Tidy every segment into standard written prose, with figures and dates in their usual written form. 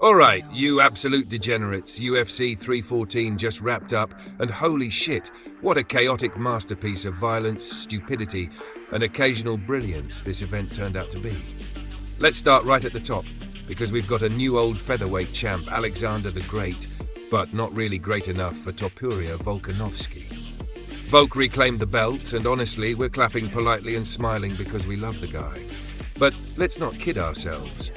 Alright, you absolute degenerates, UFC 314 just wrapped up, and holy shit, what a chaotic masterpiece of violence, stupidity, and occasional brilliance this event turned out to be. Let's start right at the top, because we've got a new old featherweight champ, Alexander the Great, but not really great enough for Topuria Volkanovski. Volk reclaimed the belt, and honestly, we're clapping politely and smiling because we love the guy. But let's not kid ourselves.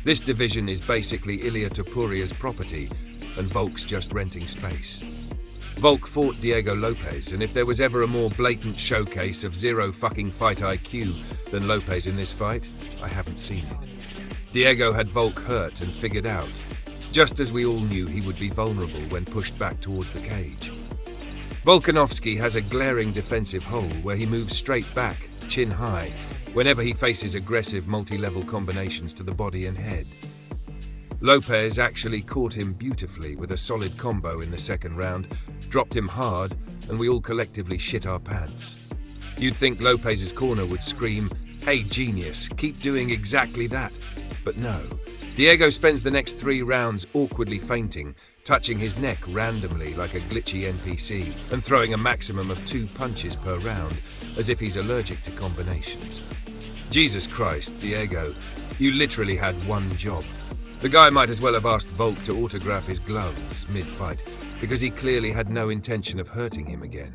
This division is basically Ilia Topuria's property, and Volk's just renting space. Volk fought Diego Lopes, and if there was ever a more blatant showcase of zero fucking fight IQ than Lopes in this fight, I haven't seen it. Diego had Volk hurt and figured out, just as we all knew he would be vulnerable when pushed back towards the cage. Volkanovski has a glaring defensive hole where he moves straight back, chin high, whenever he faces aggressive multi-level combinations to the body and head. Lopes actually caught him beautifully with a solid combo in the second round, dropped him hard, and we all collectively shit our pants. You'd think Lopes's corner would scream, "Hey genius, keep doing exactly that." But no. Diego spends the next 3 rounds awkwardly feinting, touching his neck randomly like a glitchy NPC, and throwing a maximum of 2 punches per round, as if he's allergic to combinations. Jesus Christ, Diego, you literally had one job. The guy might as well have asked Volk to autograph his gloves mid-fight, because he clearly had no intention of hurting him again.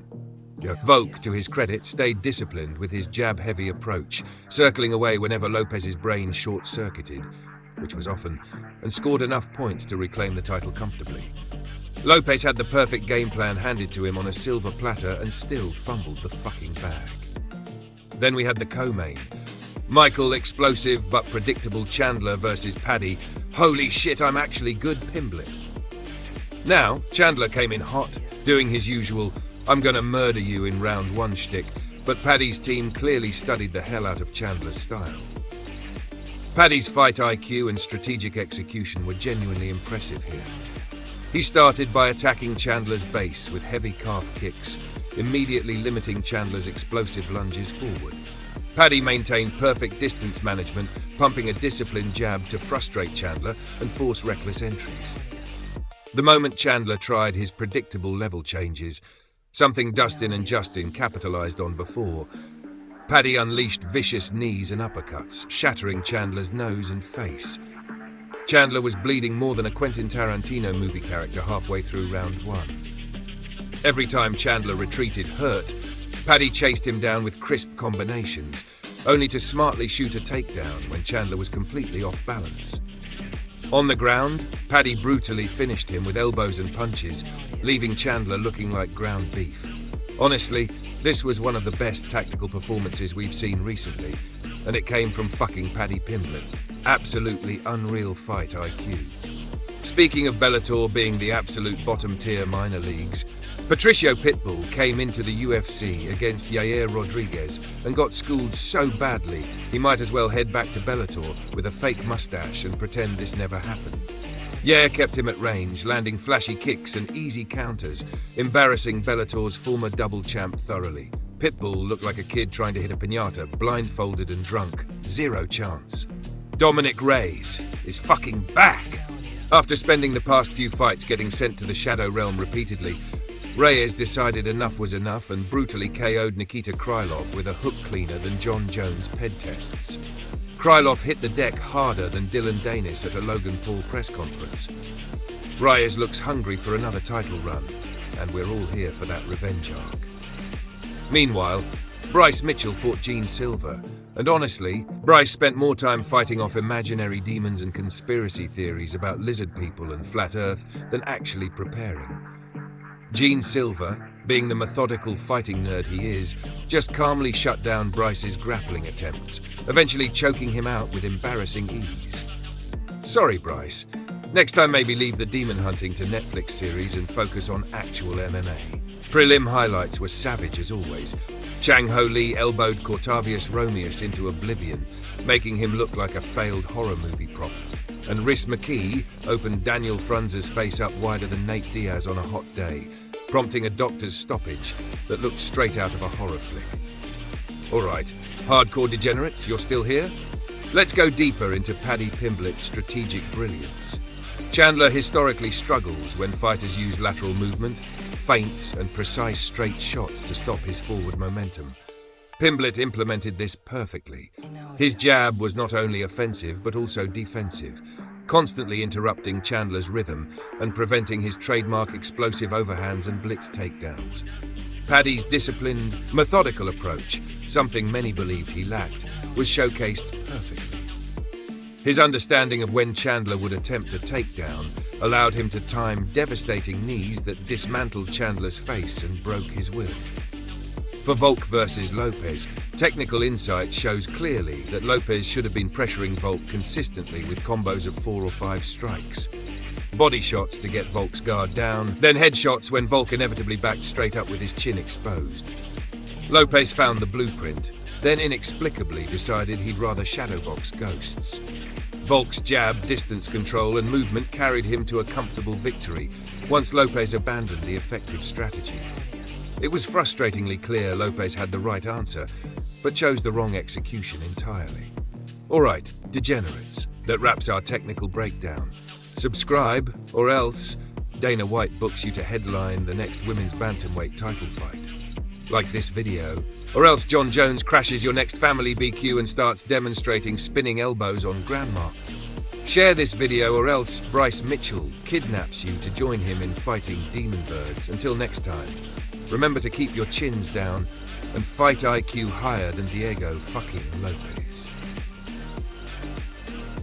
Volk, to his credit, stayed disciplined with his jab-heavy approach, circling away whenever Lopes's brain short-circuited, which was often, and scored enough points to reclaim the title comfortably. Lopes had the perfect game plan handed to him on a silver platter and still fumbled the fucking bag. Then we had the co-main. Michael explosive but predictable Chandler versus Paddy. Holy shit, I'm actually good Pimblett. Now, Chandler came in hot, doing his usual, "I'm gonna murder you in round 1 shtick," but Paddy's team clearly studied the hell out of Chandler's style. Paddy's fight IQ and strategic execution were genuinely impressive here. He started by attacking Chandler's base with heavy calf kicks, immediately limiting Chandler's explosive lunges forward. Paddy maintained perfect distance management, pumping a disciplined jab to frustrate Chandler and force reckless entries. The moment Chandler tried his predictable level changes, something Dustin and Justin capitalized on before, Paddy unleashed vicious knees and uppercuts, shattering Chandler's nose and face. Chandler was bleeding more than a Quentin Tarantino movie character halfway through round 1. Every time Chandler retreated hurt, Paddy chased him down with crisp combinations, only to smartly shoot a takedown when Chandler was completely off balance. On the ground, Paddy brutally finished him with elbows and punches, leaving Chandler looking like ground beef. Honestly, this was one of the best tactical performances we've seen recently, and it came from fucking Paddy Pimblett. Absolutely unreal fight IQ. Speaking of Bellator being the absolute bottom-tier minor leagues, Patricio Pitbull came into the UFC against Yair Rodriguez and got schooled so badly he might as well head back to Bellator with a fake mustache and pretend this never happened. Yair kept him at range, landing flashy kicks and easy counters, embarrassing Bellator's former double champ thoroughly. Pitbull looked like a kid trying to hit a piñata, blindfolded and drunk. Zero chance. Dominic Reyes is fucking back! After spending the past few fights getting sent to the Shadow Realm repeatedly, Reyes decided enough was enough and brutally KO'd Nikita Krylov with a hook cleaner than Jon Jones' ped tests. Krylov hit the deck harder than Dylan Danis at a Logan Paul press conference. Reyes looks hungry for another title run, and we're all here for that revenge arc. Meanwhile, Bryce Mitchell fought Silva, and honestly, Bryce spent more time fighting off imaginary demons and conspiracy theories about lizard people and flat earth than actually preparing. Silva, being the methodical fighting nerd he is, just calmly shut down Bryce's grappling attempts, eventually choking him out with embarrassing ease. Sorry, Bryce. Next time maybe leave the demon hunting to Netflix series and focus on actual MMA. Prelim highlights were savage as always. Chang Ho Lee elbowed Cortavius Romeus into oblivion, making him look like a failed horror movie prop. And Rhys McKee opened Daniel Frunze's face up wider than Nate Diaz on a hot day, prompting a doctor's stoppage that looked straight out of a horror flick. Alright, hardcore degenerates, you're still here? Let's go deeper into Paddy Pimblett's strategic brilliance. Chandler historically struggles when fighters use lateral movement, feints, and precise straight shots to stop his forward momentum. Pimblett implemented this perfectly. His jab was not only offensive but also defensive, constantly interrupting Chandler's rhythm and preventing his trademark explosive overhands and blitz takedowns. Paddy's disciplined, methodical approach, something many believed he lacked, was showcased perfectly. His understanding of when Chandler would attempt a takedown allowed him to time devastating knees that dismantled Chandler's face and broke his will. For VOLK versus Lopes, technical insight shows clearly that Lopes should have been pressuring VOLK consistently with combos of 4 or 5 strikes. Body shots to get VOLK's guard down, then headshots when VOLK inevitably backed straight up with his chin exposed. Lopes found the blueprint, then inexplicably decided he'd rather shadowbox ghosts. VOLK's jab, distance control, and movement carried him to a comfortable victory once Lopes abandoned the effective strategy. It was frustratingly clear Lopes had the right answer, but chose the wrong execution entirely. Alright, degenerates, that wraps our technical breakdown. Subscribe, or else Dana White books you to headline the next women's bantamweight title fight. Like this video, or else Jon Jones crashes your next family BQ and starts demonstrating spinning elbows on grandma. Share this video or else Bryce Mitchell kidnaps you to join him in fighting demon birds. Until next time, remember to keep your chins down and fight IQ higher than Diego fucking Lopes.